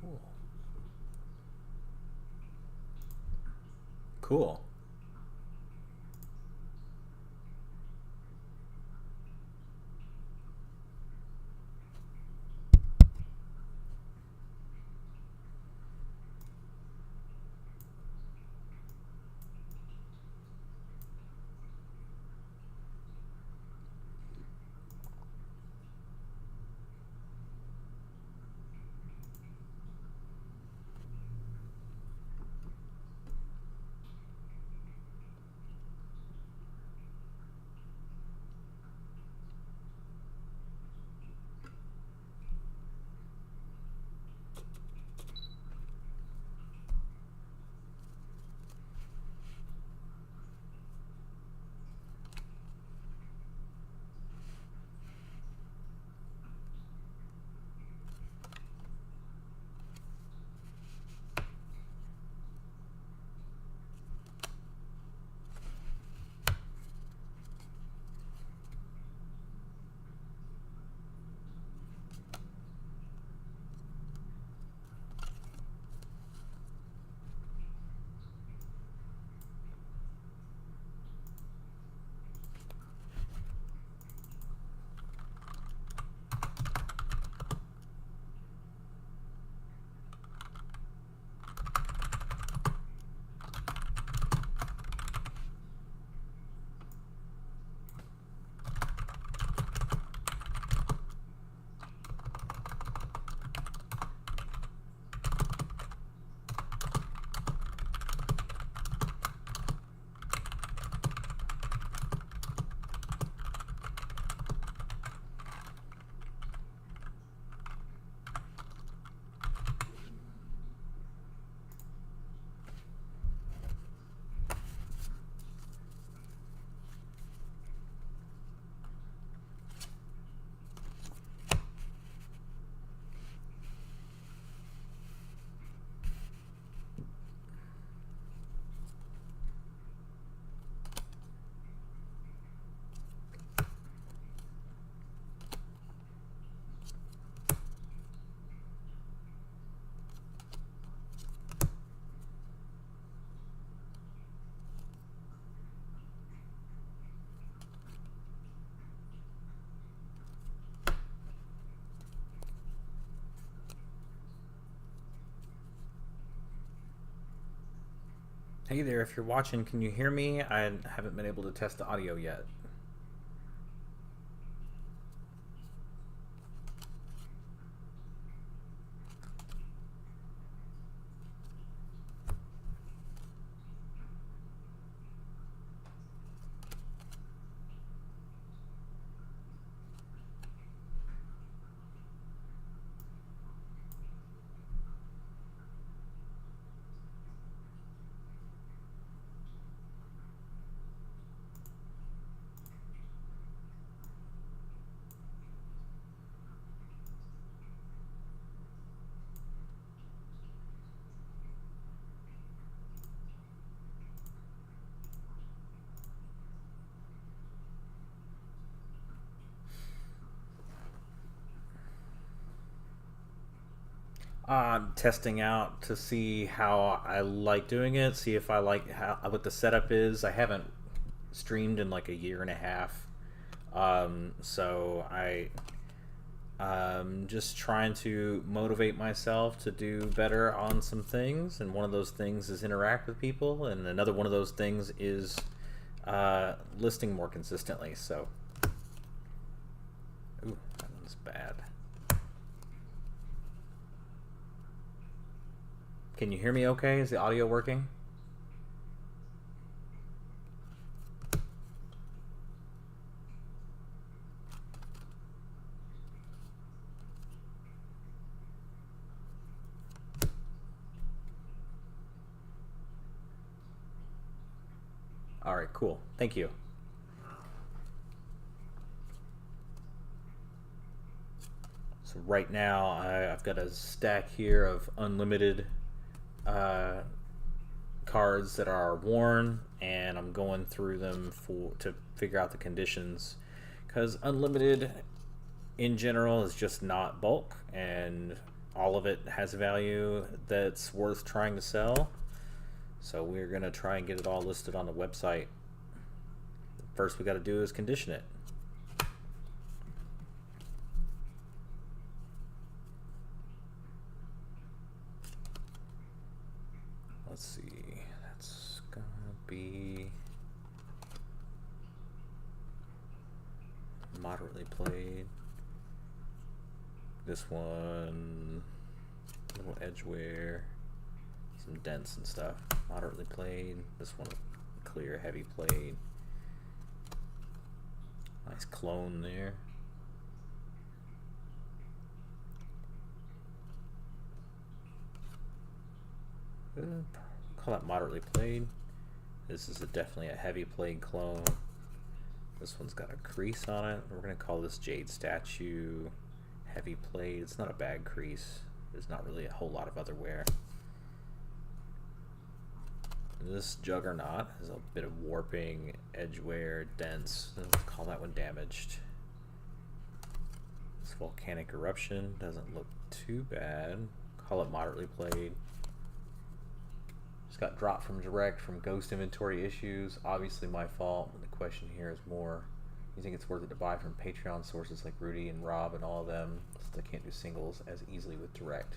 Cool. Cool. Hey there, if you're watching, can you hear me? I haven't been able to test the audio yet. I'm testing out to see how I like doing it, see if I like how what the setup is. I haven't streamed in like a year and a half, so I'm just trying to motivate myself to do better on some things, and one of those things is interact with people, and another one of those things is listing more consistently. So, ooh, that one's bad. Can you hear me okay? Is the audio working? All right, cool. Thank you. So right now I've got a stack here of unlimited uh, cards that are worn, and I'm going through them to figure out the conditions, because unlimited in general is just not bulk, and all of it has a value that's worth trying to sell. So we're going to try and get it all listed on the website. First we got to do is condition it. Let's see, that's gonna be moderately played. This one, little edge wear, some dents and stuff. Moderately played. This one, clear, heavy played. Nice clone there. Call that moderately played. This is definitely a heavy played clone. This one's got a crease on it. We're going to call this Jade Statue heavy played. It's not a bad crease. There's not really a whole lot of other wear. This Juggernaut has a bit of warping, edge wear, dents. Let's call that one damaged. This Volcanic Eruption doesn't look too bad. Call it moderately played. Just got dropped from direct from ghost inventory issues. Obviously my fault. The question here is more, you think it's worth it to buy from Patreon sources like Rudy and Rob and all of them, since they can't do singles as easily with direct?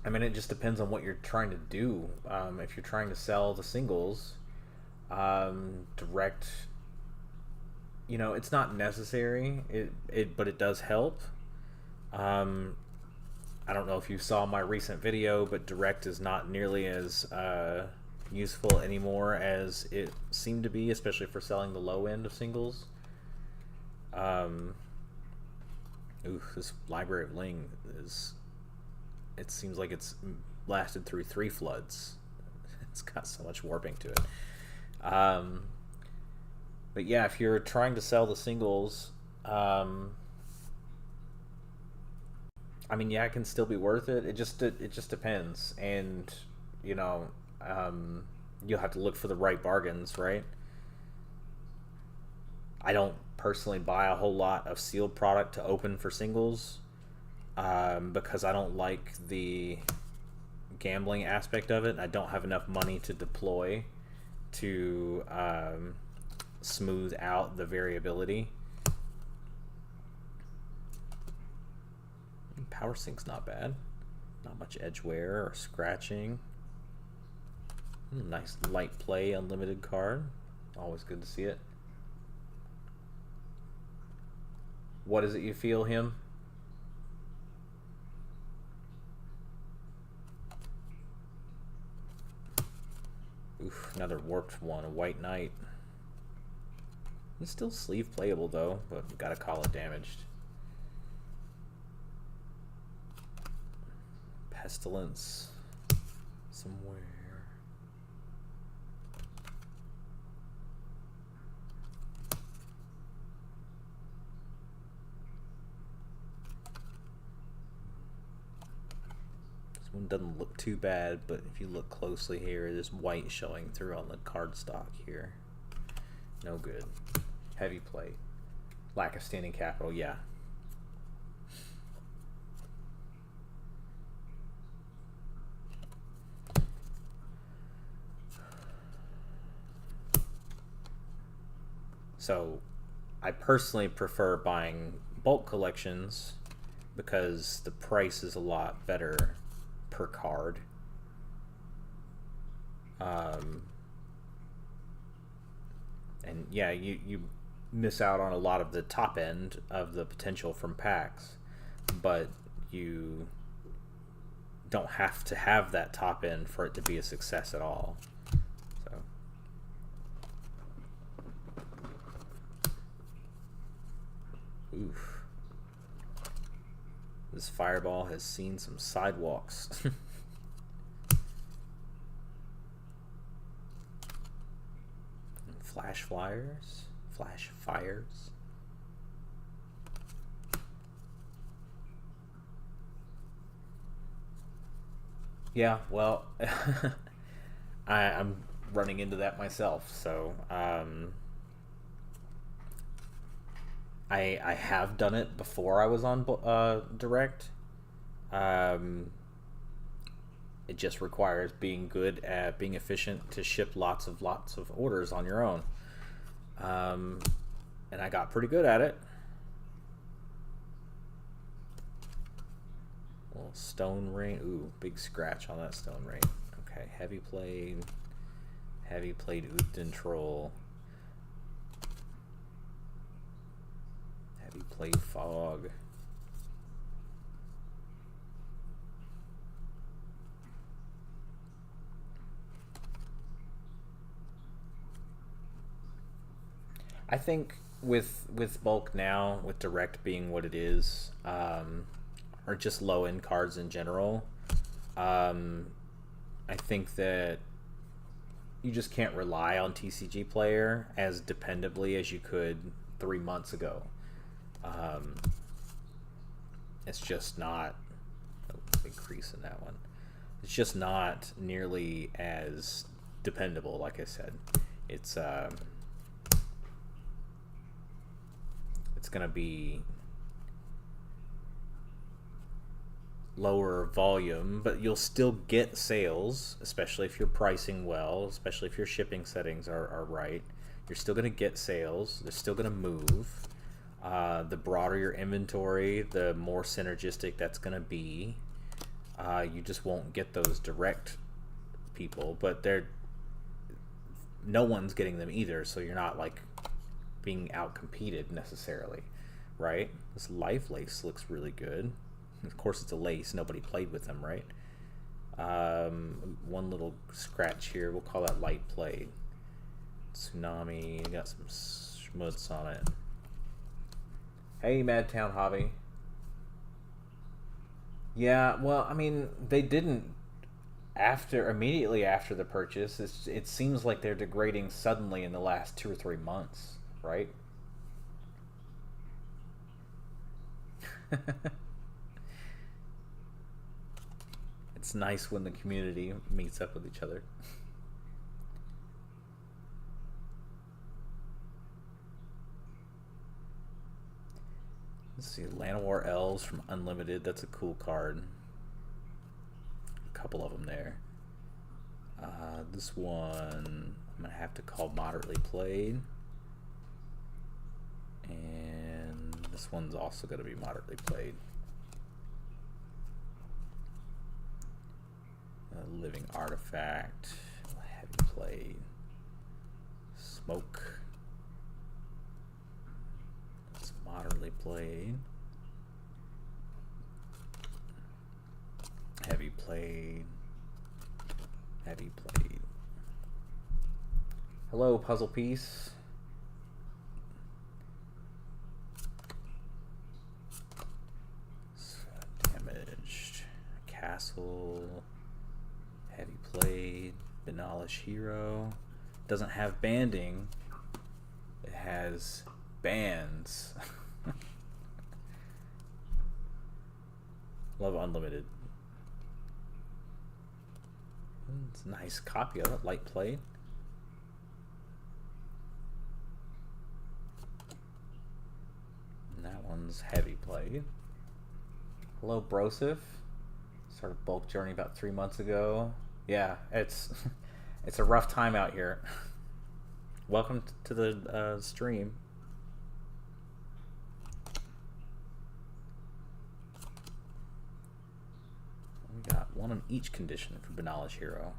I mean, it just depends on what you're trying to do. If you're trying to sell the singles, direct, you know, it's not necessary. But it does help. I don't know if you saw my recent video, but direct is not nearly as useful anymore as it seemed to be, especially for selling the low end of singles. Ooh, this Library of Ling is, it seems like it's lasted through 3 floods. It's got so much warping to it. But yeah, if you're trying to sell the singles, I mean, yeah, it can still be worth it. It just depends, and you know, you'll have to look for the right bargains, right? I don't personally buy a whole lot of sealed product to open for singles, because I don't like the gambling aspect of it. I don't have enough money to deploy to smooth out the variability. Power Sync's not bad. Not much edge wear or scratching. Nice light play unlimited card. Always good to see it. What is it you feel, him? Oof, another warped one, a White Knight. It's still sleeve playable though, but gotta call it damaged. Pestilence somewhere. This one doesn't look too bad, but if you look closely here, there's white showing through on the card stock here. No good. Heavy plate. Lack of standing capital, yeah. So I personally prefer buying bulk collections because the price is a lot better per card. And yeah, you miss out on a lot of the top end of the potential from packs, but you don't have to have that top end for it to be a success at all. So oof. This fireball has seen some sidewalks. Flash flyers, flash fires. Yeah, well, I'm running into that myself, so I have done it before I was on direct. Um, it just requires being good at being efficient to ship lots of orders on your own. Um, and I got pretty good at it. Little stone rain. Ooh, big scratch on that stone rain. Okay, heavy played Upton Troll. Heavy played Fog. I think with bulk now, with direct being what it is, or just low end cards in general, um, I think that you just can't rely on TCGPlayer as dependably as you could 3 months ago. It's just not a big crease in that one. It's just not nearly as dependable. Like I said, it's going to be lower volume, but you'll still get sales, especially if you're pricing well, especially if your shipping settings are right. You're still going to get sales. They're still going to move. The broader your inventory, the more synergistic that's going to be. You just won't get those direct people, but no one's getting them either, so you're not like being out competed necessarily, right? This life lace looks really good. Of course, it's a lace. Nobody played with them, right? One little scratch here. We'll call that light play. Tsunami. Got some schmutz on it. Hey, Madtown Hobby. Yeah, well, I mean, they didn't immediately after the purchase. It seems like they're degrading suddenly in the last 2 or 3 months, right? It's nice when the community meets up with each other. Let's see, Llanowar Elves from Unlimited. That's a cool card. A couple of them there. This one I'm going to have to call moderately played. And this one's also going to be moderately played. Living Artifact, heavy played. Smoke. That's moderately played. Heavy played. Heavy played. Hello, puzzle piece. Damaged. Castle. Heavy played. Banalish Hero. Doesn't have banding. It has bands. Love Unlimited. It's a nice copy of it. Light played. And that one's heavy played. Hello, Brosif. Started bulk journey about 3 months ago. Yeah, it's a rough time out here. Welcome to the stream. We got one on each condition for Banalish Hero.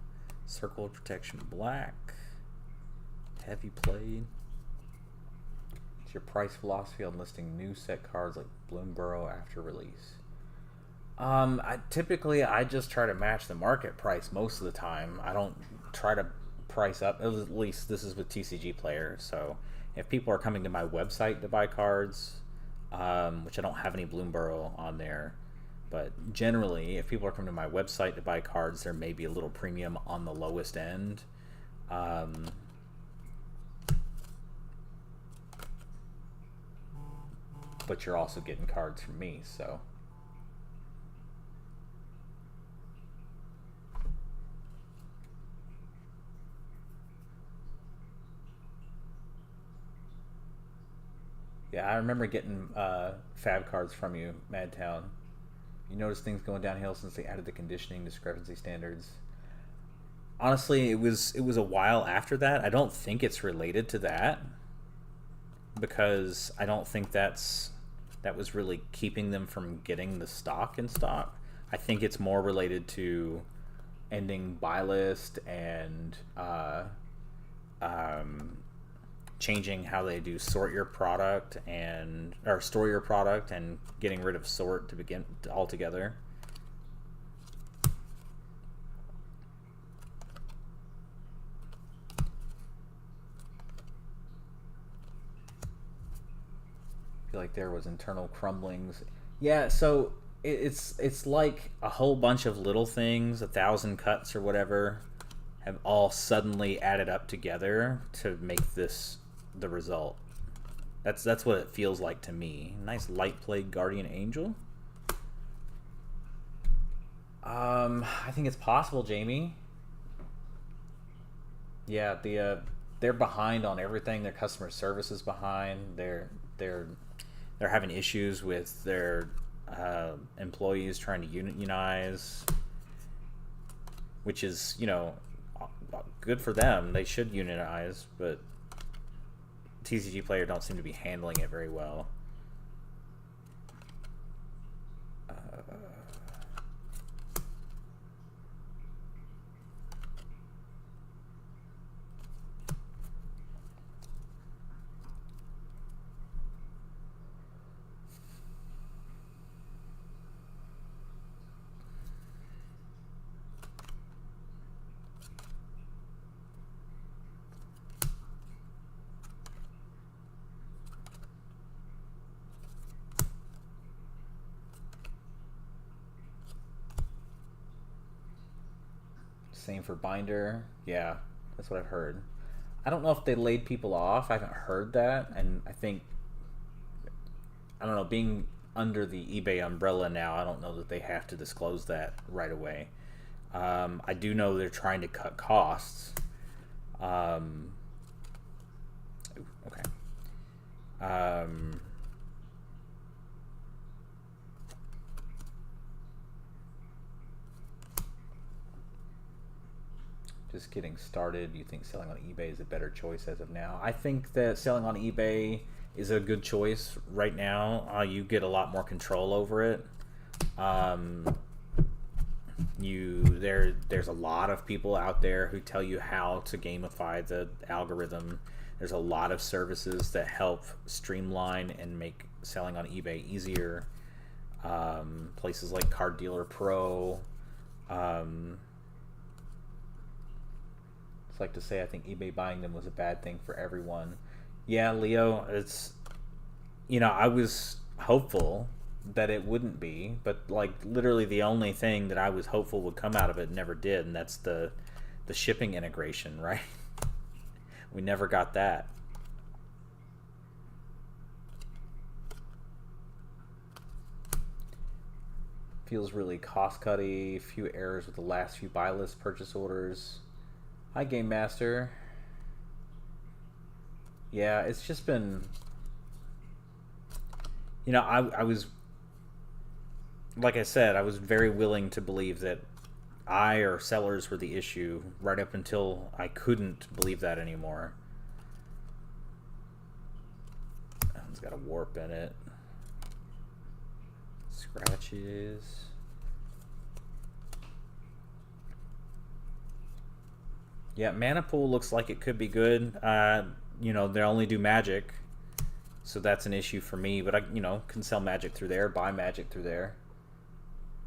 Circle of Protection Black. Heavy played. It's your price philosophy on listing new set cards like Bloomborough after release. Typically I just try to match the market price most of the time. I don't try to price up. At least this is with TCGPlayer. So if people are coming to my website to buy cards, which I don't have any Bloomborough on there, but generally if people are coming to my website to buy cards, there may be a little premium on the lowest end. But you're also getting cards from me, so. Yeah, I remember getting fab cards from you, Madtown. You notice things going downhill since they added the conditioning discrepancy standards. Honestly, it was a while after that. I don't think it's related to that because I don't think that was really keeping them from getting the stock in stock. I think it's more related to ending buy list and um, changing how they do sort your product and or store your product and getting rid of sort to begin altogether. I feel like there was internal crumblings. Yeah, so it's like a whole bunch of little things, 1,000 cuts or whatever, have all suddenly added up together to make this the result. That's what it feels like to me. Nice light play guardian angel. I think it's possible, Jamie. Yeah, they're behind on everything. Their customer service is behind. They're having issues with their employees trying to unionize, which is good for them. They should unionize, but TCGPlayer don't seem to be handling it very well. Same for binder. Yeah, that's what I've heard. I don't know if they laid people off. I haven't heard that, and I don't know. Being under the eBay umbrella now, I don't know that they have to disclose that right away. I do know they're trying to cut costs. Okay. Um, just getting started. You think selling on eBay is a better choice as of now? I think that selling on eBay is a good choice right now. You get a lot more control over it. There's a lot of people out there who tell you how to gamify the algorithm. There's a lot of services that help streamline and make selling on eBay easier. Places like Card Dealer Pro. It's like to say I think eBay buying them was a bad thing for everyone. Yeah, Leo, I was hopeful that it wouldn't be, but like literally the only thing that I was hopeful would come out of it never did, and that's the shipping integration, right? We never got that. Feels really cost-cutty, few errors with the last few buy list purchase orders. Hi, Game Master. Yeah, it's just been... I was... Like I said, I was very willing to believe that I or sellers were the issue right up until I couldn't believe that anymore. That one's got a warp in it. Scratches. Yeah, Mana Pool looks like it could be good. They only do Magic, so that's an issue for me. But I, can sell Magic through there, buy Magic through there.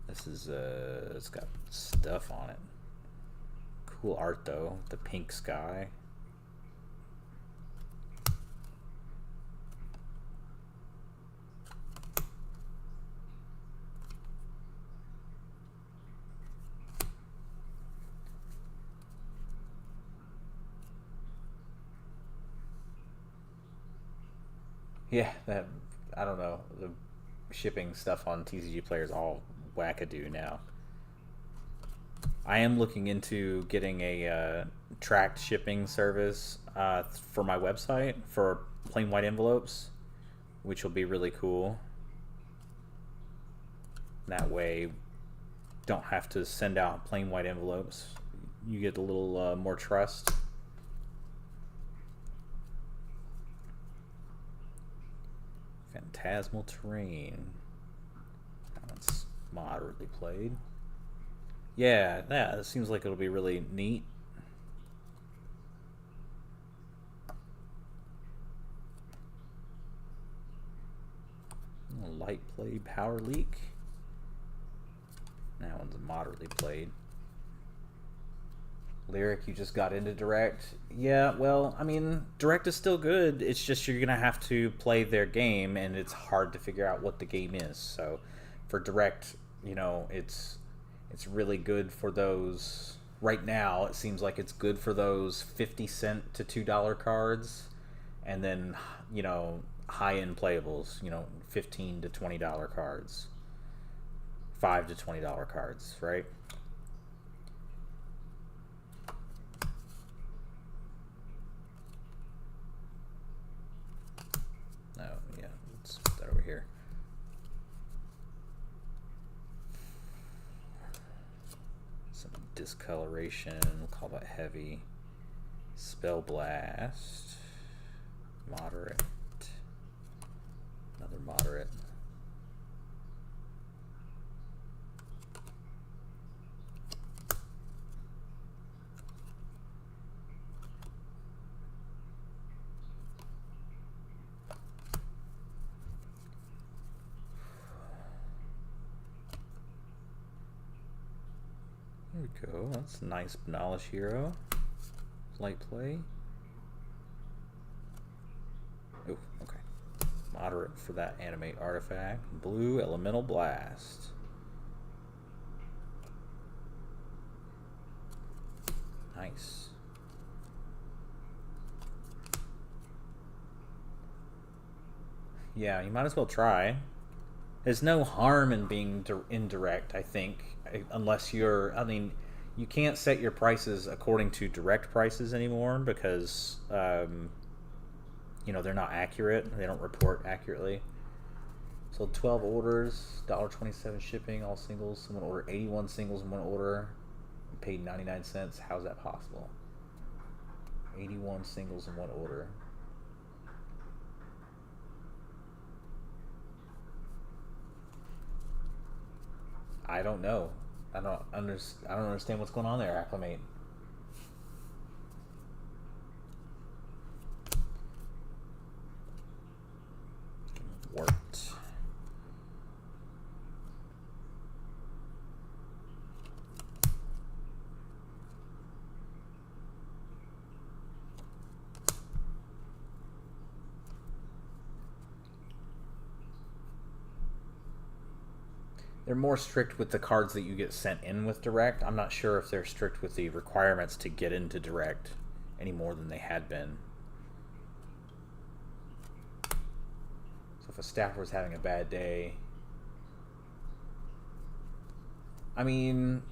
This is it's got stuff on it. Cool art though. The pink sky. Yeah, that I don't know. The shipping stuff on TCGPlayer is all wackadoo now. I am looking into getting a tracked shipping service for my website for plain white envelopes. which will be really cool. That way, don't have to send out plain white envelopes. You get a little more trust. Phantasmal Terrain. That one's moderately played. Yeah, it seems like it'll be really neat. Light play, Power Leak. That one's moderately played. Lyric, you just got into Direct. Yeah, well, I mean, Direct is still good. It's just you're gonna have to play their game, and it's hard to figure out what the game is. So, for Direct, you know, it's really good for those. Right now, it seems like it's good for those 50-cent to $2 cards, and then, you know, high-end playables. You know, $15 to $20 cards, $5 to $20 cards, right? Oh, yeah, let's put that over here. Some discoloration, we'll call that heavy. Spell Blast, moderate, another moderate. There we go. That's a nice Knowledge Hero. Light play. Oh, okay. Moderate for that animate artifact. Blue Elemental Blast. Nice. Yeah, you might as well try. There's no harm in being indirect, I think, unless you're, I mean, you can't set your prices according to direct prices anymore because, you know, they're not accurate. They don't report accurately. So 12 orders, $1.27 shipping, all singles. Someone ordered 81 singles in one order and paid 99 cents. How's that possible? 81 singles in one order. I don't know. I don't understand what's going on there, Acclimate. Worked. They're more strict with the cards that you get sent in with Direct. I'm not sure if they're strict with the requirements to get into Direct any more than they had been. So if a staffer was having a bad day, I mean,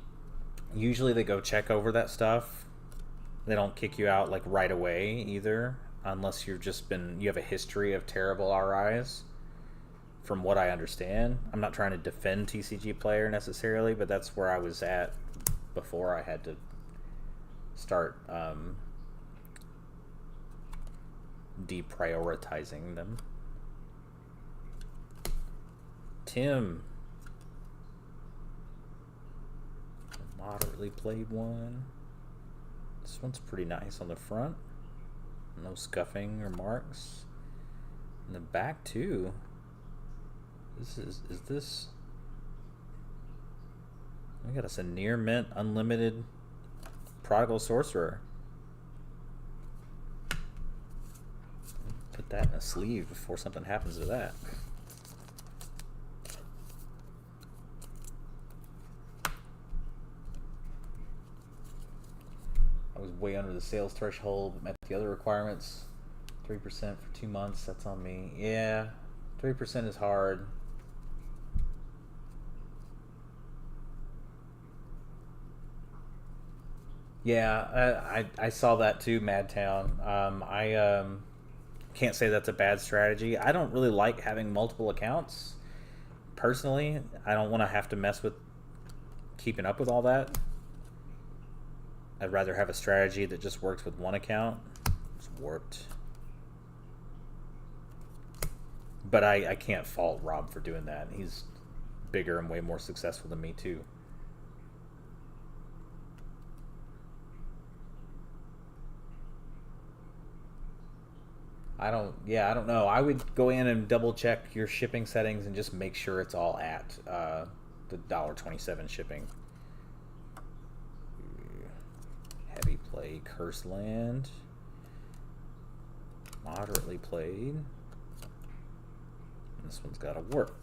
usually they go check over that stuff. They don't kick you out like right away either, unless you have a history of terrible RIs. From what I understand, I'm not trying to defend TCGPlayer necessarily, but that's where I was at before I had to start deprioritizing them. Tim, a moderately played one. This one's pretty nice on the front. No scuffing or marks. In the back too. Is this? We got us a near mint unlimited Prodigal Sorcerer. Put that in a sleeve before something happens to that. I was way under the sales threshold, met the other requirements. 3% for 2 months, that's on me. Yeah, 3% is hard. Yeah, I saw that too, Madtown. Can't say that's a bad strategy. I don't really like having multiple accounts. Personally, I don't want to have to mess with keeping up with all that. I'd rather have a strategy that just works with one account. It's warped. But I can't fault Rob for doing that. He's bigger and way more successful than me too. I don't know. I would go in and double check your shipping settings and just make sure it's all at the $1.27 shipping. Heavy play, Curse Land. Moderately played. This one's got a warp.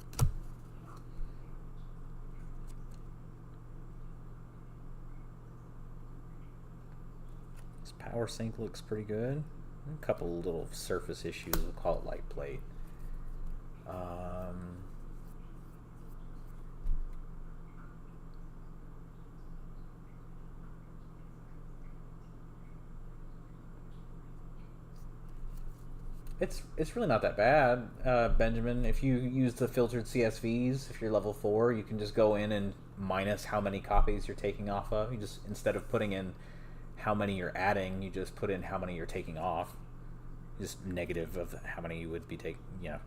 This power sink looks pretty good. A couple little surface issues. We'll call it light plate. It's really not that bad, Benjamin. If you use the filtered CSVs, if you're level 4, you can just go in and minus how many copies you're taking off of. You just, instead of putting in how many you're adding, you just put in how many you're taking off. Just negative of how many you would be taking, you know.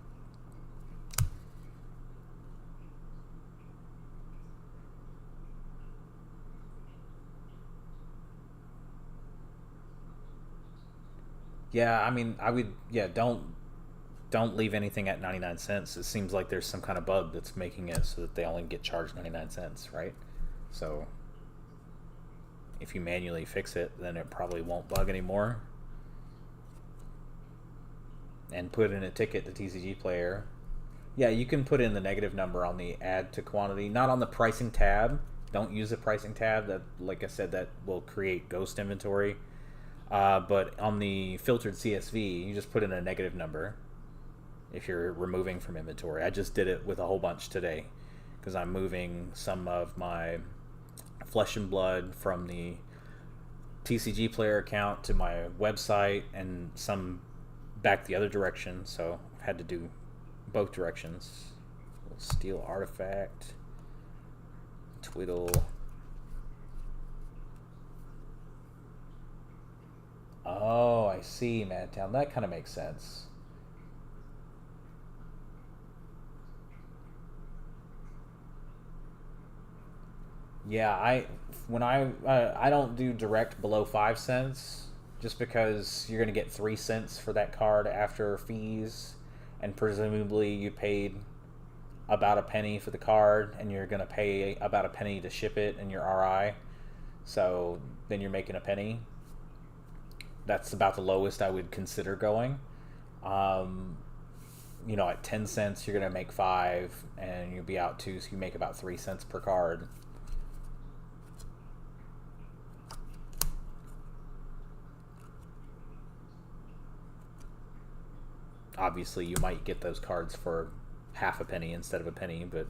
Yeah, I mean, I would, yeah, don't leave anything at 99 cents. It seems like there's some kind of bug that's making it so that they only get charged 99 cents, right? So if you manually fix it, then it probably won't bug anymore. And put in a ticket to TCGPlayer. Yeah, you can put in the negative number on the add to quantity, not on the pricing tab. Don't use the pricing tab. That, like I said, that will create ghost inventory. But on the filtered CSV, you just put in a negative number if you're removing from inventory. I just did it with a whole bunch today because I'm moving some of my Flesh and Blood from the TCGPlayer account to my website and some back the other direction, so I had to do both directions. Steel artifact, twiddle. Oh, I see, Madtown. That kind of makes sense. Yeah, I don't do direct below 5 cents, just because you're gonna get 3 cents for that card after fees, and presumably you paid about a penny for the card, and you're gonna pay about a penny to ship it in your RI. So then you're making a penny. That's about the lowest I would consider going. Um, at 10 cents, you're going to make 5, and you'll be out 2, so you make about 3 cents per card. Obviously, you might get those cards for half a penny instead of a penny, but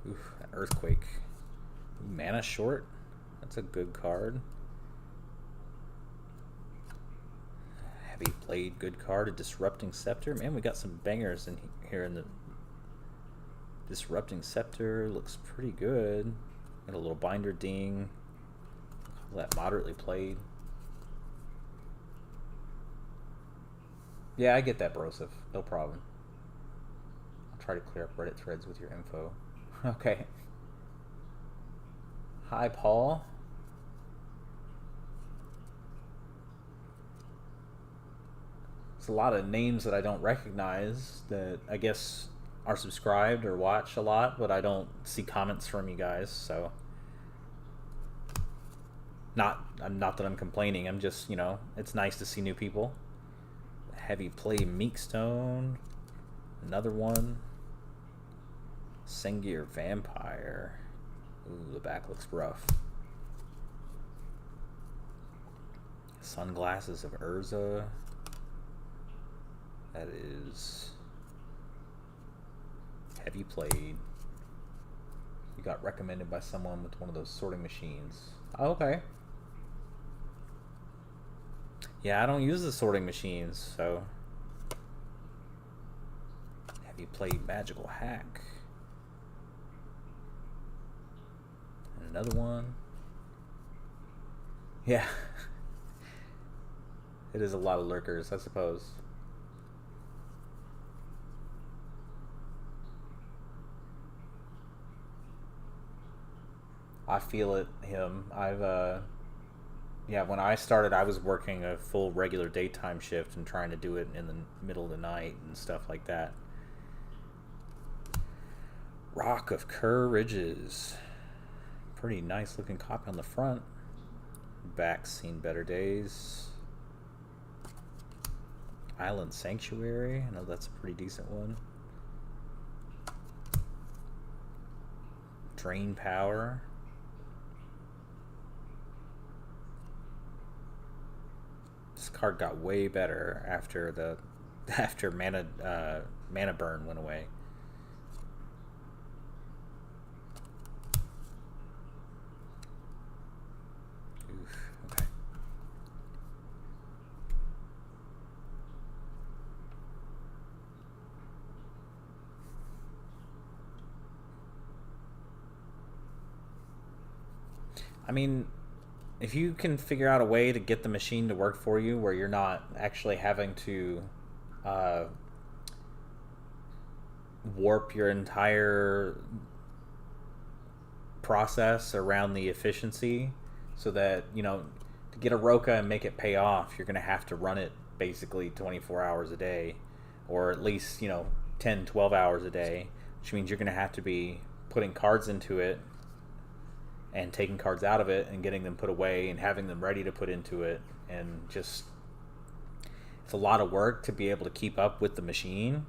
oof, Earthquake. Mana Short? That's a good card. Heavy Blade, good card. A Disrupting Scepter. Man, we got some bangers in here in the Disrupting Scepter. Looks pretty good. Got a little Binder Ding. Call that moderately played. Yeah, I get that, Broseph. No problem. I'll try to clear up Reddit threads with your info. Okay. Hi, Paul. It's a lot of names that I don't recognize that I guess are subscribed or watch a lot, but I don't see comments from you guys, so not that I'm complaining. I'm just, it's nice to see new people. Heavy Play Meekstone. Another one. Sengir Vampire. Ooh, the back looks rough. Sunglasses of Urza. That is Heavy played. You got recommended by someone with one of those sorting machines. Oh, okay. Yeah, I don't use the sorting machines, so. Heavy played magical hack. And another one. Yeah. It is a lot of lurkers, I suppose. I feel it, him. Yeah, when I started, I was working a full regular daytime shift and trying to do it in the middle of the night and stuff like that. Rock of Kerr Ridges. Pretty nice looking copy on the front. Back's seen better days. Island Sanctuary. I know that's a pretty decent one. Drain Power. This card got way better after mana burn went away. Oof, okay. I mean, if you can figure out a way to get the machine to work for you where you're not actually having to warp your entire process around the efficiency so that, to get a Roca and make it pay off, you're going to have to run it basically 24 hours a day, or at least, 10, 12 hours a day, which means you're going to have to be putting cards into it and taking cards out of it and getting them put away and having them ready to put into it. And just, it's a lot of work to be able to keep up with the machine,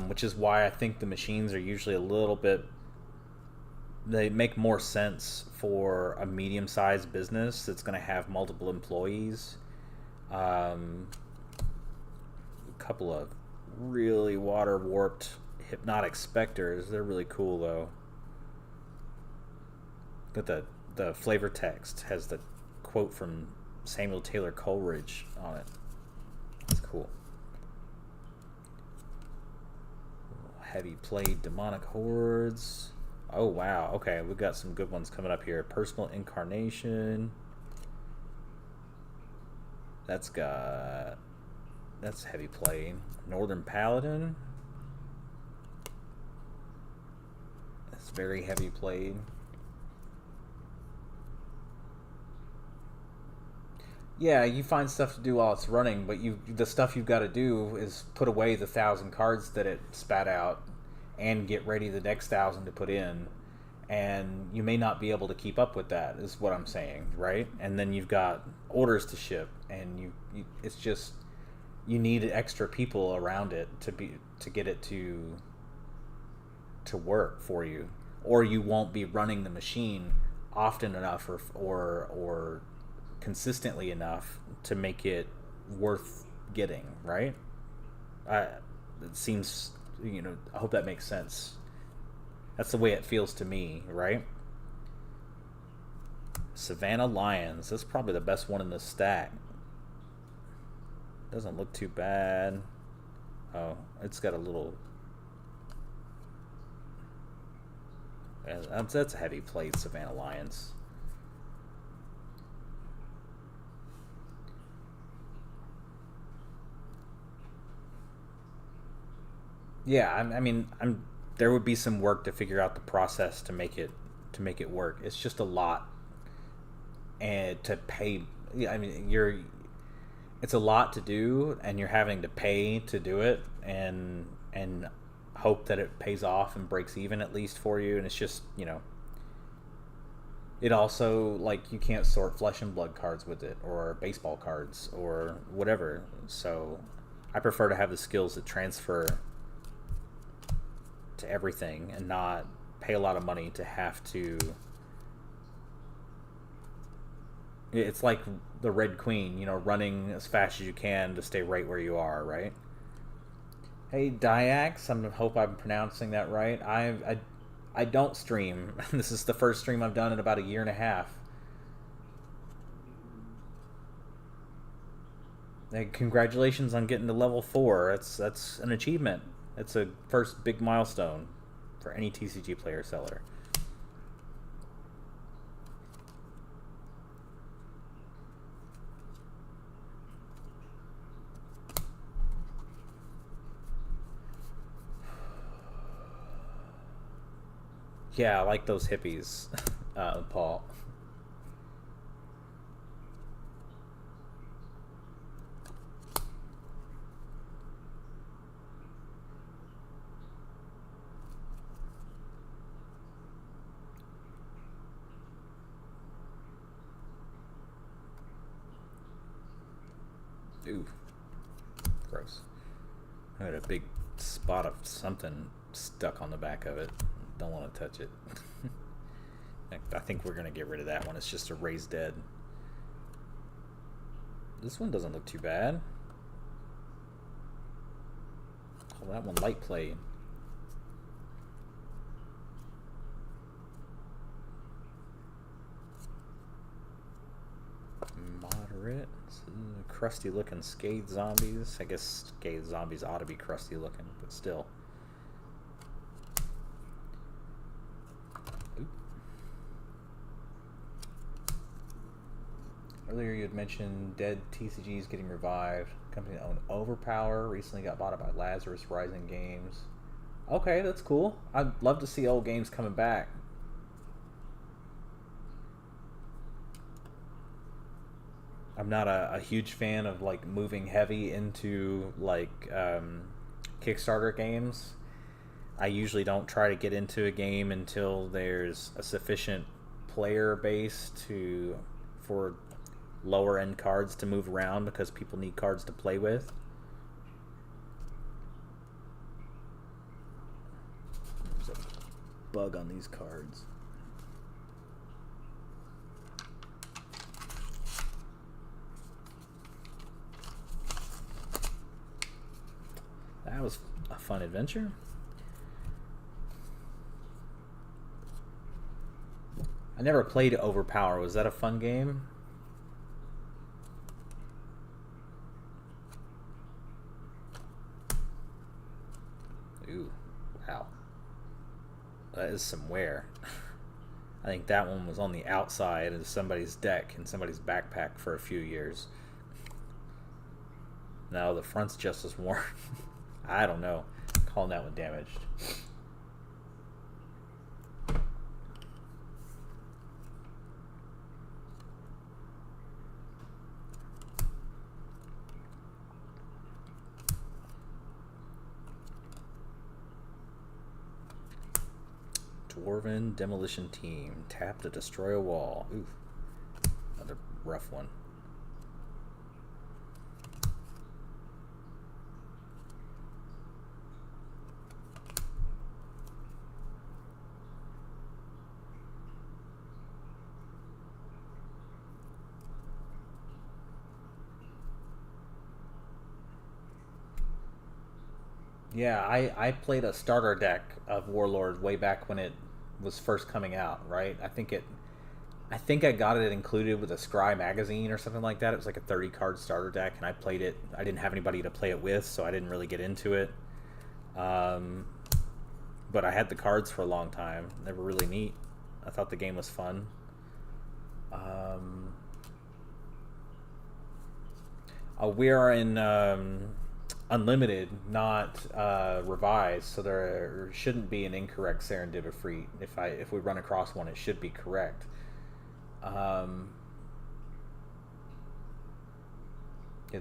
which is why I think the machines are usually a little bit, they make more sense for a medium-sized business that's going to have multiple employees. A couple of really water-warped hypnotic specters. They're really cool, though. But the flavor text has the quote from Samuel Taylor Coleridge on it. That's cool. Heavy played Demonic Hordes. Oh wow, okay, we've got some good ones coming up here. Personal Incarnation. That's heavy played. Northern Paladin. That's very heavy played. Yeah, you find stuff to do while it's running, but the stuff you've got to do is put away the 1,000 cards that it spat out and get ready the next 1,000 to put in. And you may not be able to keep up with that, is what I'm saying, right? And then you've got orders to ship, and it's just, you need extra people around it to get it to work for you, or you won't be running the machine often enough or consistently enough to make it worth getting, right? It seems, I hope that makes sense. That's the way it feels to me, right? Savannah Lions. That's probably the best one in the stack. Doesn't look too bad. Oh, it's got a little... That's a heavy plate, Savannah Lions. Yeah, there would be some work to figure out the process to make it work. It's just a lot, and to pay. Yeah, it's a lot to do, and you're having to pay to do it, and hope that it pays off and breaks even at least for you. And it's just, it also, like, you can't sort flesh and blood cards with it, or baseball cards, or whatever. So I prefer to have the skills that transfer to everything and not pay a lot of money to have to. It's like the Red Queen, running as fast as you can to stay right where you are, right? Hey, Diax. Hope I'm pronouncing that right. I don't stream. This is the first stream I've done in about a year and a half. Hey, congratulations on getting to level 4. That's an achievement. It's a first big milestone for any TCG player seller. Yeah, I like those hippies, Paul. Ooh, gross. I had a big spot of something stuck on the back of it. Don't want to touch it. I think we're going to get rid of that one. It's just a raised dead. This one doesn't look too bad. Call that one light play. Moderate. Crusty looking Scathe zombies. I guess Scathe zombies ought to be crusty looking, but still. Oop. Earlier you had mentioned dead TCGs getting revived. Company that owned Overpower recently got bought by Lazarus Rising Games. Okay, that's cool. I'd love to see old games coming back. I'm not a huge fan of like moving heavy into like Kickstarter games. I usually don't try to get into a game until there's a sufficient player base for lower end cards to move around because people need cards to play with. There's a bug on these cards. That was a fun adventure. I never played Overpower. Was that a fun game? Ooh, wow. That is some wear. I think that one was on the outside of somebody's deck in somebody's backpack for a few years. No, the front's just as worn. I don't know. Calling that one damaged. Dwarven Demolition Team. Tap to destroy a wall. Ooh. Another rough one. Yeah, I played a starter deck of Warlord way back when it was first coming out, right? I think I got it included with a Scry magazine or something like that. It was like a 30 card starter deck, and I played it. I didn't have anybody to play it with, so I didn't really get into it. But I had the cards for a long time. They were really neat. I thought the game was fun. We are in Unlimited, not revised, so there shouldn't be an incorrect serendipity. If we run across one, it should be correct. Yeah,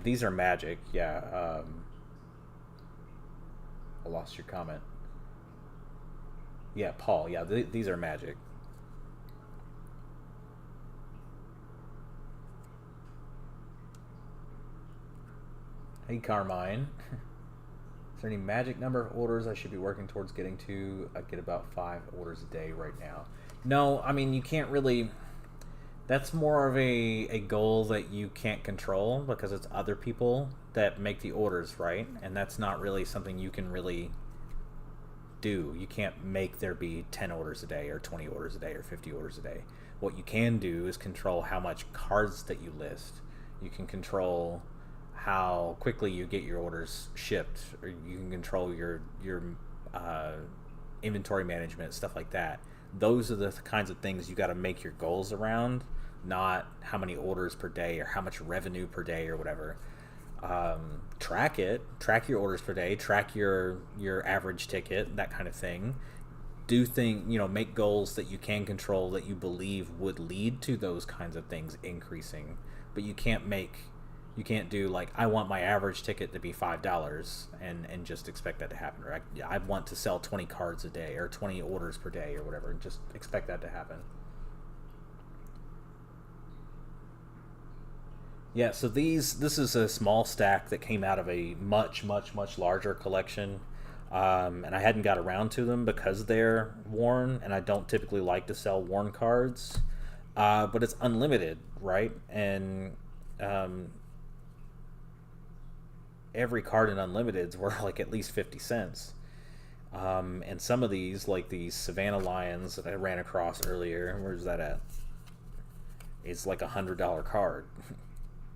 these are magic. Yeah. I lost your comment. Yeah, Paul. Yeah, these are magic. Hey, Carmine. Is there any magic number of orders I should be working towards getting to? I get about 5 orders a day right now. No, I mean, you can't really... That's more of a goal that you can't control because it's other people that make the orders, right? And that's not really something you can really do. You can't make there be 10 orders a day or 20 orders a day or 50 orders a day. What you can do is control how much cards that you list. You can control how quickly you get your orders shipped, or you can control your uh, inventory management, stuff like that. Those are the kinds of things you got to make your goals around, not how many orders per day or how much revenue per day or whatever. Track it, track your orders per day, track your average ticket, that kind of thing. Do thing, make goals that you can control that you believe would lead to those kinds of things increasing. But you can't do like, I want my average ticket to be $5 and just expect that to happen. Or I want to sell 20 cards a day or 20 orders per day or whatever, and just expect that to happen. Yeah, so this is a small stack that came out of a much, much, much larger collection. And I hadn't got around to them because they're worn, and I don't typically like to sell worn cards. But it's unlimited, right? And every card in Unlimiteds were like at least 50 cents. And some of these, like these Savannah Lions that I ran across earlier, where's that at? It's like $100 card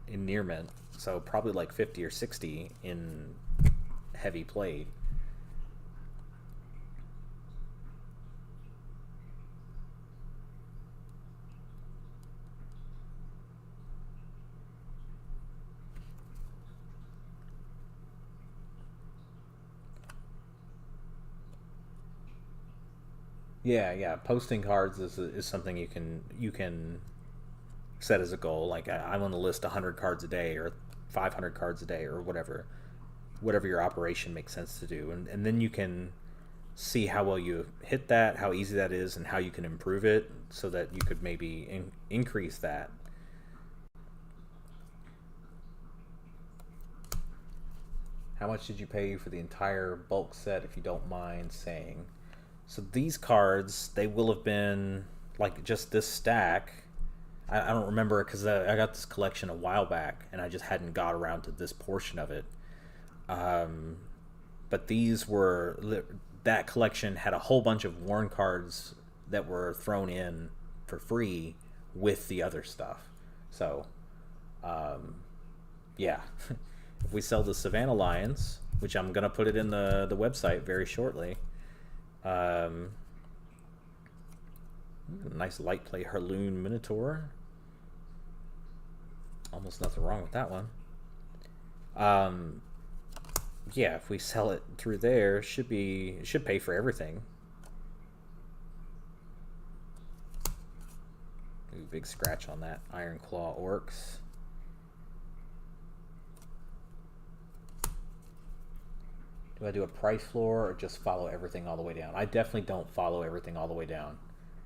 in near mint, so probably like 50 or 60 in heavy plate. Yeah, yeah. Posting cards is something you can set as a goal. Like I want to list 100 cards a day or 500 cards a day or whatever your operation makes sense to do, and then you can see how well you hit that, how easy that is, and how you can improve it so that you could maybe increase that. How much did you pay for the entire bulk set, if you don't mind saying? So these cards, they will have been like just this stack. I don't remember because I got this collection a while back and I just hadn't got around to this portion of it. Um, but these were that collection had a whole bunch of worn cards that were thrown in for free with the other stuff. So um, yeah, if we sell the Savannah Lions, which I'm gonna put it in the website very shortly. Um, nice light play Harloon Minotaur. Almost nothing wrong with that one. Um, yeah, if we sell it through there, it should pay for everything. Ooh, big scratch on that Iron Claw Orcs. Do I do a price floor or just follow everything all the way down? I definitely don't follow everything all the way down.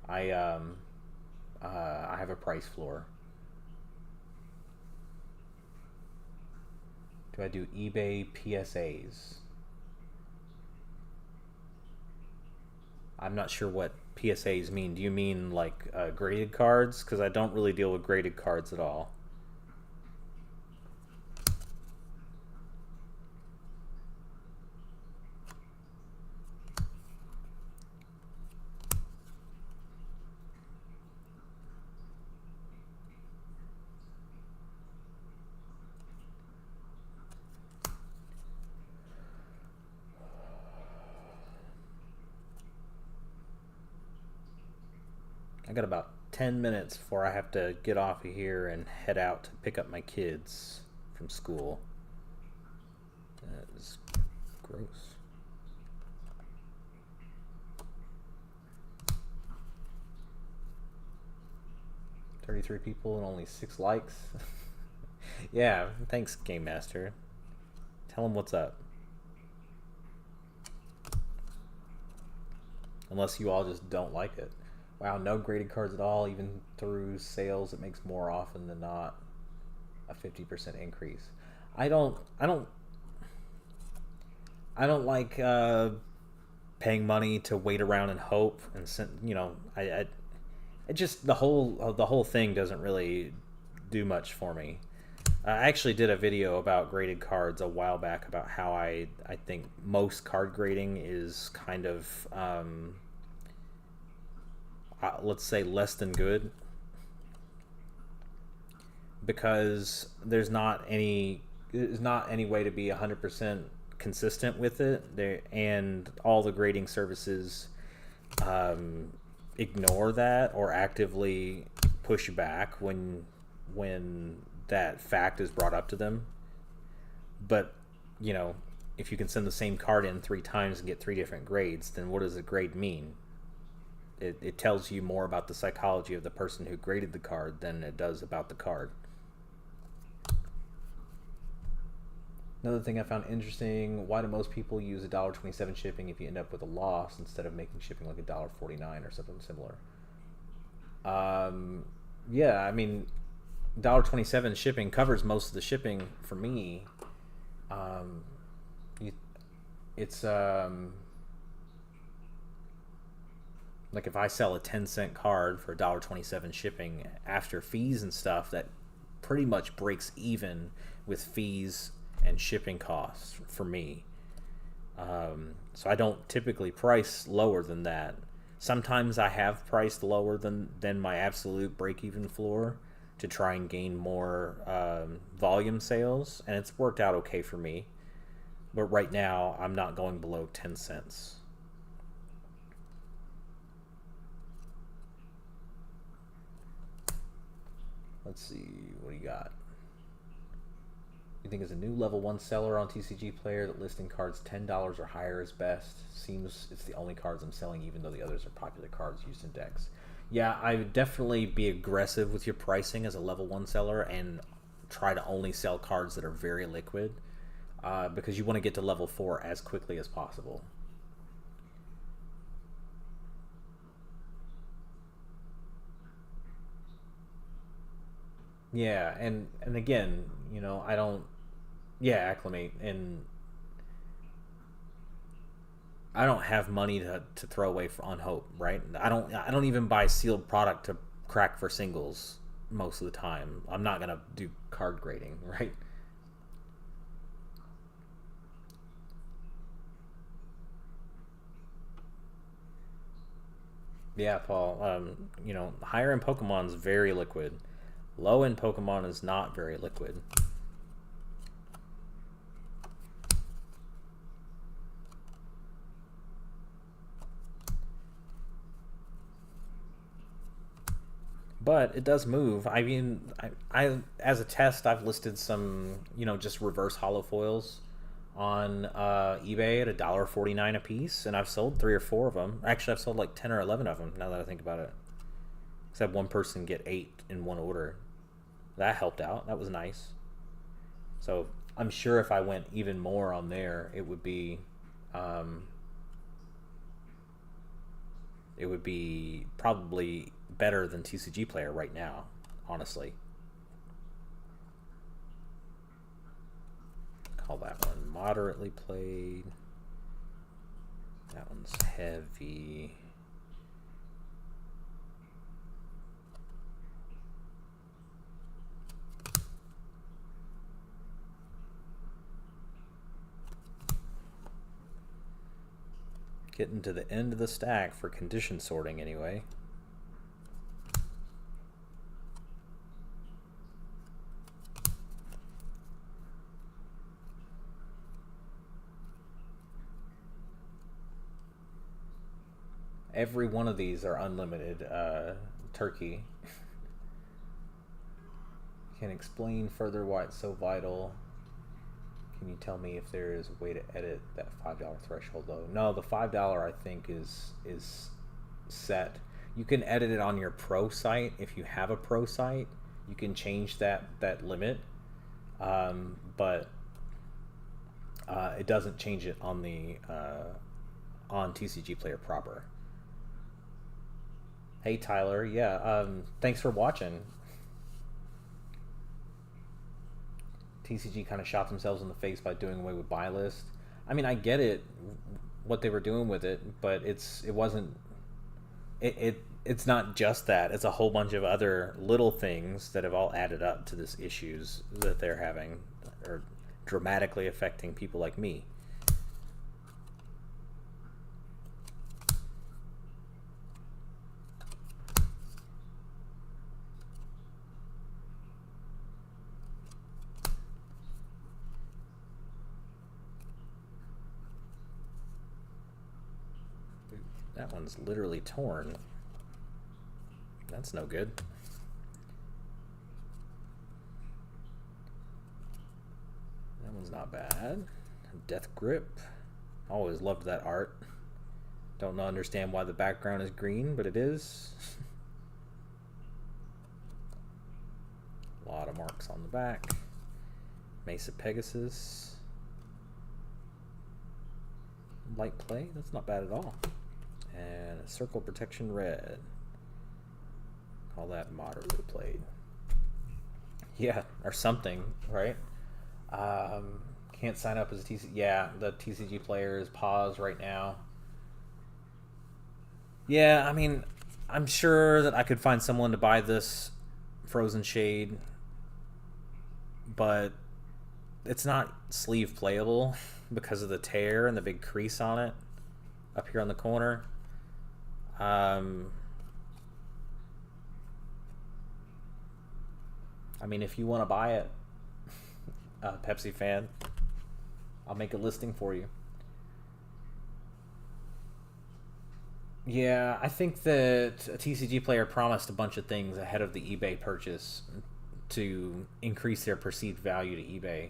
I have a price floor. Do I do eBay PSAs? I'm not sure what PSAs mean. Do you mean like graded cards? Because I don't really deal with graded cards at all. I got about 10 minutes before I have to get off of here and head out to pick up my kids from school. That is gross. 33 people and only 6 likes. Yeah, thanks, Game Master. Tell them what's up. Unless you all just don't like it. Wow, no graded cards at all, even through sales. It makes more often than not a 50% increase. I don't I don't I don't like paying money to wait around and hope and send, it just the whole thing doesn't really do much for me. I actually did a video about graded cards a while back about how I think most card grading is kind of let's say less than good, because there's not any way to be 100% consistent with it there, and all the grading services ignore that or actively push back when that fact is brought up to them. But if you can send the same card in 3 times and get 3 different grades, then what does a grade mean? It tells you more about the psychology of the person who graded the card than it does about the card. Another thing I found interesting: why do most people use $1.27 shipping if you end up with a loss instead of making shipping like $1.49 or something similar? Yeah, I mean, $1.27 shipping covers most of the shipping for me. It's like if I sell a 10-cent card for $1.27 shipping after fees and stuff, that pretty much breaks even with fees and shipping costs for me. So I don't typically price lower than that. Sometimes I have priced lower than my absolute break-even floor to try and gain more volume sales, and it's worked out okay for me. But right now, I'm not going below 10 cents. Let's see, what do you got? You think as a new level 1 seller on TCGPlayer that listing cards $10 or higher is best? Seems it's the only cards I'm selling, even though the others are popular cards used in decks. Yeah, I would definitely be aggressive with your pricing as a level 1 seller and try to only sell cards that are very liquid, because you want to get to level 4 as quickly as possible. Yeah, and again, I don't. Yeah, acclimate, and I don't have money to throw away on hope, right? I don't even buy sealed product to crack for singles most of the time. I'm not gonna do card grading, right? Yeah, Paul. Higher end Pokemon is very liquid. Low end Pokemon is not very liquid. But it does move. I mean, I as a test, I've listed some, just reverse holofoils on eBay at $1.49 a piece, and I've sold 3 or 4 of them. Actually, I've sold like 10 or 11 of them. Now that I think about it, except one person get 8 in one order. That helped out. That was nice. So I'm sure if I went even more on there, um, it would be probably better than TCGPlayer right now, honestly. Call that one moderately played. That one's heavy. Getting to the end of the stack for condition sorting anyway. Every one of these are unlimited. Turkey. Can explain further why it's so vital. Can you tell me if there is a way to edit that $5 threshold though? No, the $5 I think is set. You can edit it on your pro site. If you have a pro site, you can change that limit, but it doesn't change it on the on TCGPlayer proper. Hey Tyler, yeah, thanks for watching. TCG kind of shot themselves in the face by doing away with buy list. I mean, I get it, what they were doing with it, but it it's not just that. It's a whole bunch of other little things that have all added up to this issues that they're having, or dramatically affecting people like me. That one's literally torn. That's no good. That one's not bad. Death Grip. Always loved that art. Don't understand why the background is green, but it is. A lot of marks on the back. Mesa Pegasus. Light play. That's not bad at all. And a Circle Protection Red. Call that moderately played. Yeah, or something, right? Can't sign up as a TCG. Yeah, the TCG player is paused right now. Yeah, I mean, I'm sure that I could find someone to buy this Frozen Shade, but it's not sleeve playable because of the tear and the big crease on it up here on the corner. I mean, if you want to buy it, Pepsi fan, I'll make a listing for you. Yeah, I think that a TCG player promised a bunch of things ahead of the eBay purchase to increase their perceived value to eBay.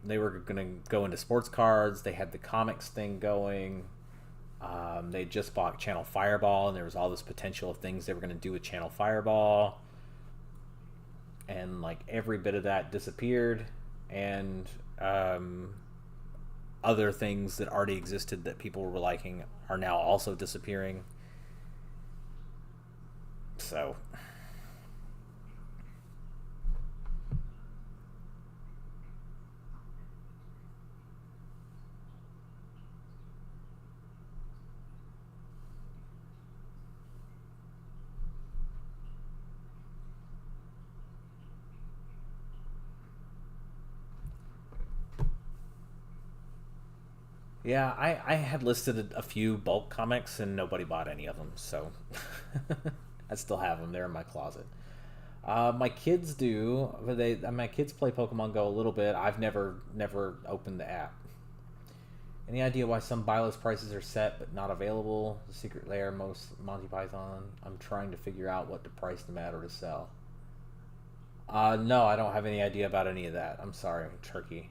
They were going to go into sports cards. They had the comics thing going. They just bought Channel Fireball, and there was all this potential of things they were going to do with Channel Fireball. And like every bit of that disappeared, and other things that already existed that people were liking are now also disappearing. So yeah, I had listed a few bulk comics and nobody bought any of them, so I still have them. They're in my closet. My kids do. My kids play Pokemon Go a little bit. I've never opened the app. Any idea why some buy list prices are set but not available? The Secret Lair, most Monty Python. I'm trying to figure out what to price them at or to sell. No, I don't have any idea about any of that. I'm sorry, Turkey.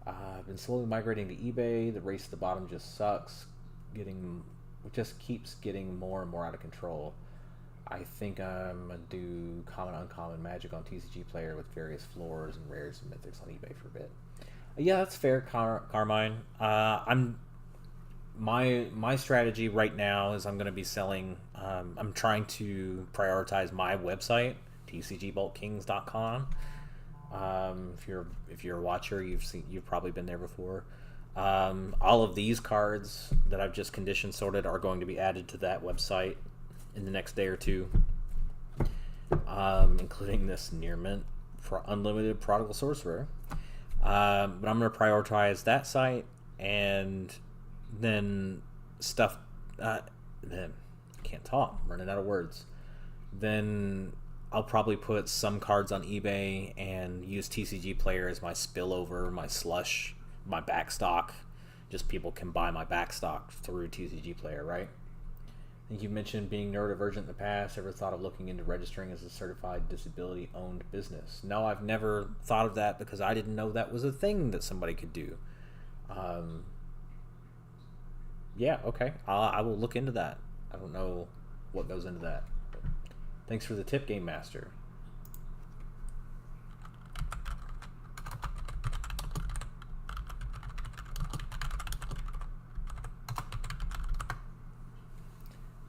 I've been slowly migrating to eBay. The race to the bottom just sucks. It just keeps getting more and more out of control. I think I'm gonna do common, uncommon, magic on TCG Player with various floors and rares and mythics on eBay for a bit. Yeah, that's fair, Carmine. My strategy right now is I'm going to be selling. I'm trying to prioritize my website, tcgbulkkings.com. If you're a watcher, you've probably been there before. All of these cards that I've just condition sorted are going to be added to that website in the next day or two, including this near mint unlimited prodigal sorcerer. But I'm going to prioritize that site, and then stuff. Man, can't talk. I'm running out of words. Then I'll probably put some cards on eBay and use TCG Player as my spillover, my slush, my backstock. Just people can buy my backstock through TCG Player, right? I think you mentioned being neurodivergent in the past. Ever thought of looking into registering as a certified disability-owned business? No, I've never thought of that because I didn't know that was a thing that somebody could do. Yeah, okay. I will look into that. I don't know what goes into that. Thanks for the tip, Game Master.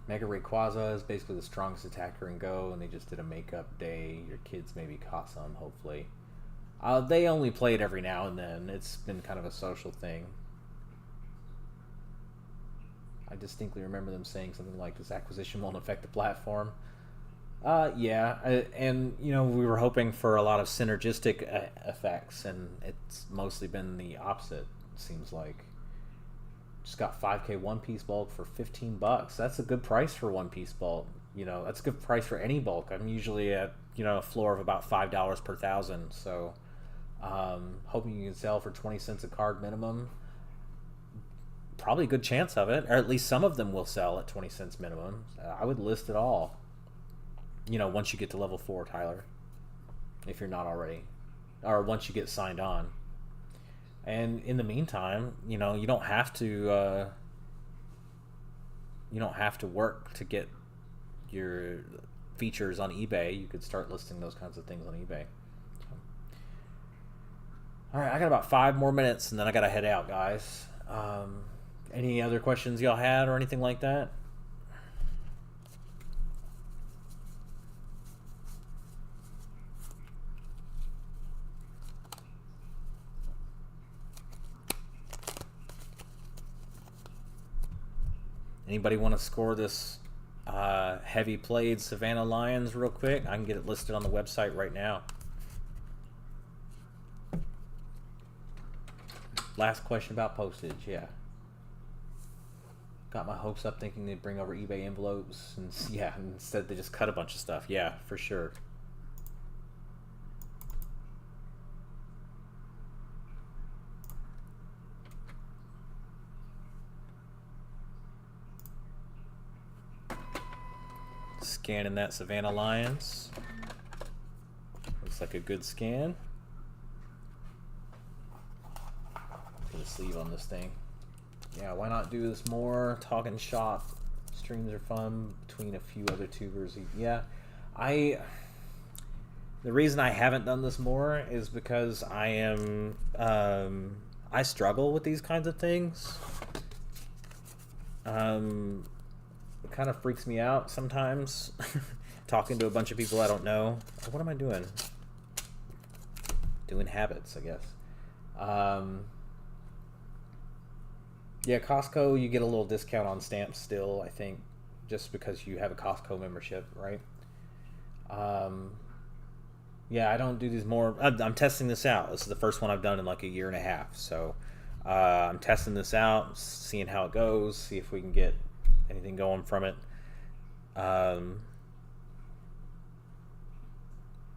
Mega Rayquaza is basically the strongest attacker in Go, and they just did a makeup day. Your kids maybe caught some, hopefully. They only play it every now and then. It's been kind of a social thing. I distinctly remember them saying something like, "This acquisition won't affect the platform." Yeah, and you know, we were hoping for a lot of synergistic effects, and it's mostly been the opposite. It seems like just got 5K One Piece bulk for $15. That's a good price for One Piece bulk. You know, that's a good price for any bulk. I'm usually at, you know, a floor of about $5 per thousand. So, hoping you can sell for 20 cents a card minimum. Probably a good chance of it, or at least some of them will sell at 20 cents minimum. I would list it all. You know, once you get to level 4, Tyler, if you're not already, or once you get signed on. And in the meantime, you know, you don't have to work to get your features on eBay. You could start listing those kinds of things on eBay. All right, I got about 5 more minutes, and then I gotta head out, guys. Any other questions y'all had or anything like that? Anybody want to score this heavy played Savannah Lions real quick? I can get it listed on the website right now. Last question about postage, yeah. Got my hopes up thinking they'd bring over eBay envelopes, and yeah, instead they just cut a bunch of stuff. Yeah, for sure. Scanning that Savannah Lions. Looks like a good scan. Put a sleeve on this thing. Yeah, why not do this more? Talking shop. Streams are fun between a few other tubers. Yeah, the reason I haven't done this more is because I am I struggle with these kinds of things. It kind of freaks me out sometimes talking to a bunch of people I don't know. What am I doing? Doing habits, I guess. Yeah, Costco, you get a little discount on stamps still, I think, just because you have a Costco membership, right? Yeah, I don't do these more. I'm testing this out. This is the first one I've done in like a year and a half. So I'm testing this out, seeing how it goes, see if we can get anything going from it.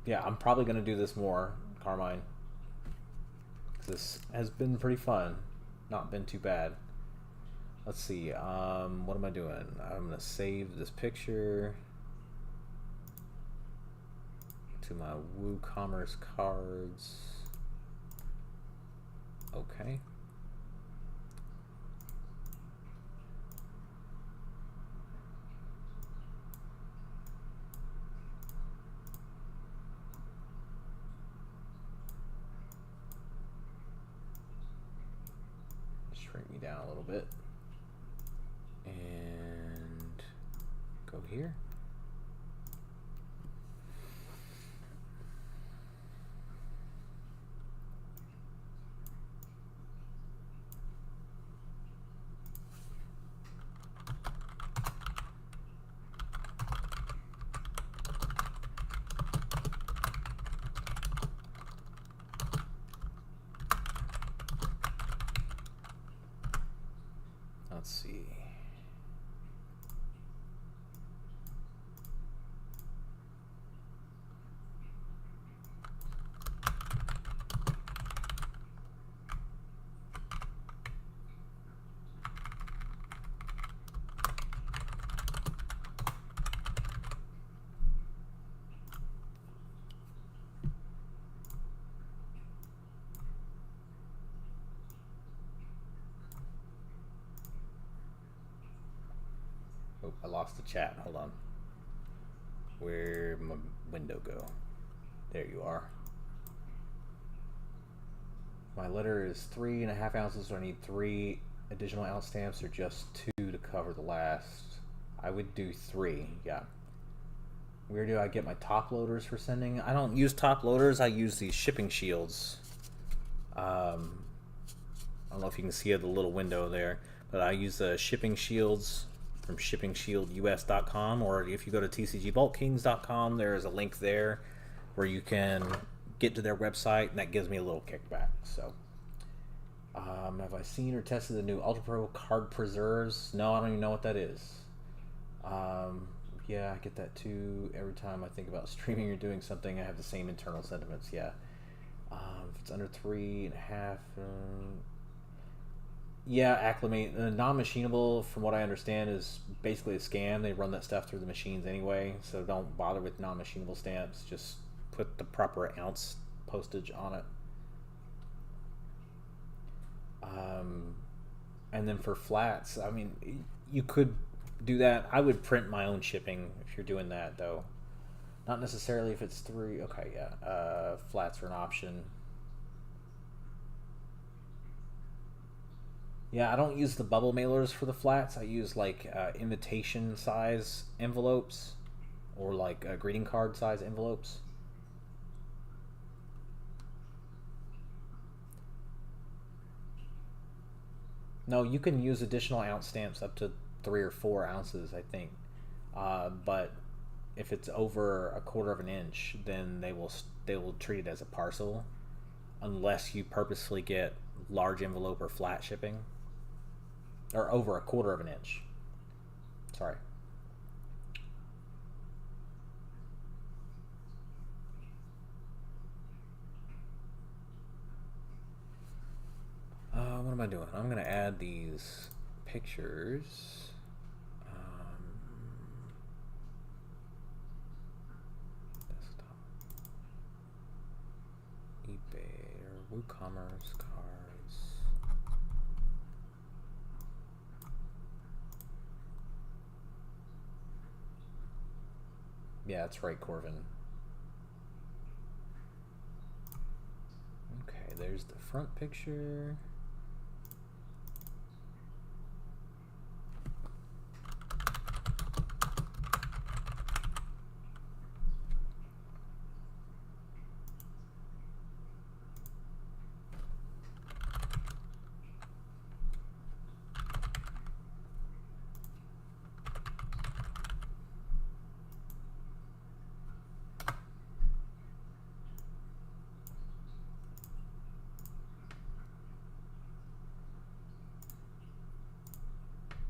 Yeah, I'm probably going to do this more, Carmine. This has been pretty fun. Not been too bad. Let's see. What am I doing? I'm going to save this picture to my WooCommerce cards. Okay. Shrink me down a little bit. And go here. Let's see. Oh, I lost the chat. Hold on. Where'd my window go? There you are. My letter is 3.5 ounces, so I need 3 additional ounce stamps, or just 2 to cover the last. I would do 3, yeah. Where do I get my top loaders for sending? I don't use top loaders, I use these shipping shields. I don't know if you can see the little window there, but I use shipping shields from shippingshieldus.com, or if you go to tcgbulkkings.com, there is a link there where you can get to their website, and that gives me a little kickback. So have I seen or tested the new Ultra Pro card preserves? No, I don't even know what that is. Yeah, I get that too. Every time I think about streaming or doing something, I have the same internal sentiments. Yeah. If it's under 3.5, yeah, acclimate. Non-machinable, from what I understand, is basically a scam. They run that stuff through the machines anyway, so don't bother with non-machinable stamps. Just put the proper ounce postage on it. And then for flats, I mean, you could do that. I would print my own shipping if you're doing that, though. Not necessarily if it's 3. Okay, yeah. Flats are an option. Yeah, I don't use the bubble mailers for the flats. I use like invitation size envelopes, or like greeting card size envelopes. No, you can use additional ounce stamps up to 3 or 4 ounces, I think. But if it's over a quarter of an inch, then they will treat it as a parcel, unless you purposely get large envelope or flat shipping, or over a quarter of an inch. Sorry. What am I doing? I'm gonna add these pictures. Desktop, eBay or WooCommerce cards. Yeah, that's right, Corvin. Okay, there's the front picture.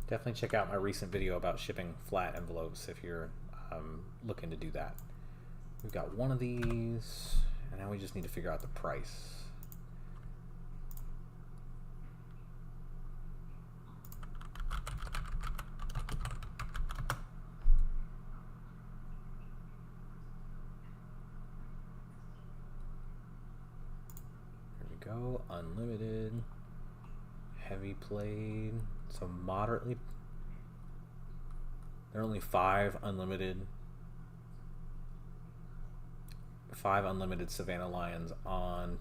Definitely check out my recent video about shipping flat envelopes if you're looking to do that. We've got one of these, and now we just need to figure out the price. Here we go, unlimited, heavy played. So moderately, there are only 5 unlimited Savannah Lions on.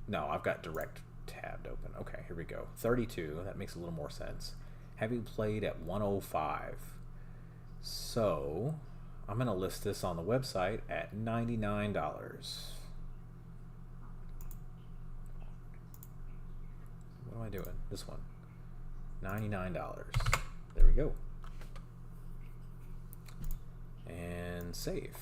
No, I've got direct tabbed open. Okay, here we go. 32. That makes a little more sense. Heavy played at 105. So I'm gonna list this on the website at $99. What am I doing? This one. $99. There we go. And save.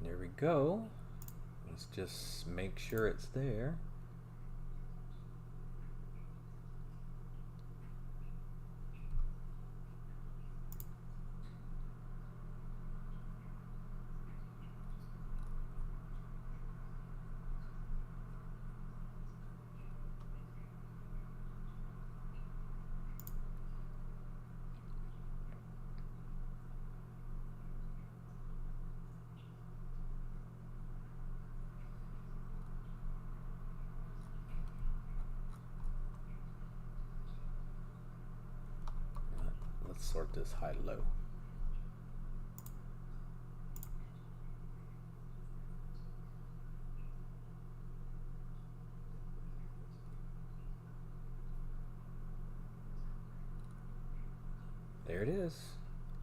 There we go. Let's just make sure it's there. Let's sort this high to low. There it is,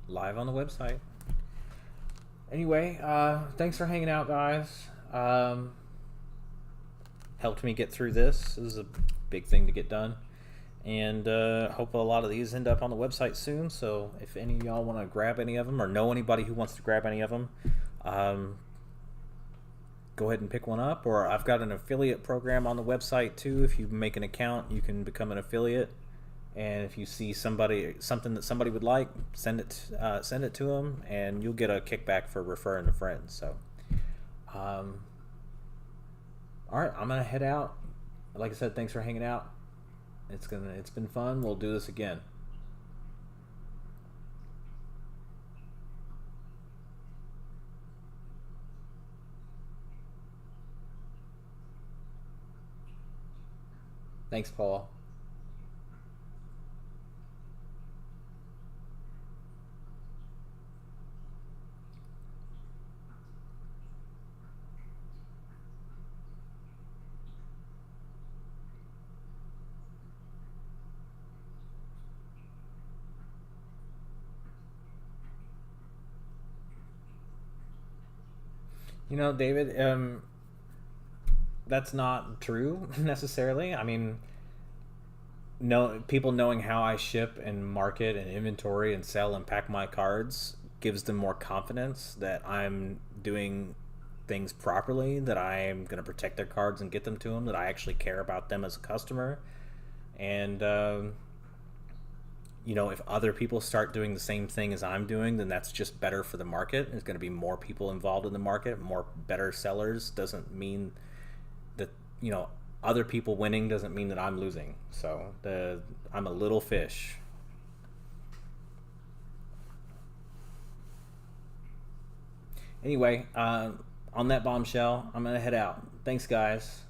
live on the website. Anyway, thanks for hanging out, guys. Helped me get through this. This is a big thing to get done. And hope a lot of these end up on the website soon. So if any of y'all want to grab any of them or know anybody who wants to grab any of them, go ahead and pick one up. Or I've got an affiliate program on the website too. If you make an account, you can become an affiliate. And if you see something that somebody would like, send it to them, and you'll get a kickback for referring a friend. So, all right, I'm gonna head out. Like I said, thanks for hanging out. It's been fun. We'll do this again. Thanks, Paul. You know, David, that's not true necessarily. I mean, no, people knowing how I ship and market and inventory and sell and pack my cards gives them more confidence that I'm doing things properly, that I am going to protect their cards and get them to them, that I actually care about them as a customer. And you know, if other people start doing the same thing as I'm doing, then that's just better for the market. There's going to be more people involved in the market, more better sellers. Doesn't mean that, you know, other people winning doesn't mean that I'm losing. So I'm a little fish. Anyway, on that bombshell, I'm going to head out. Thanks, guys.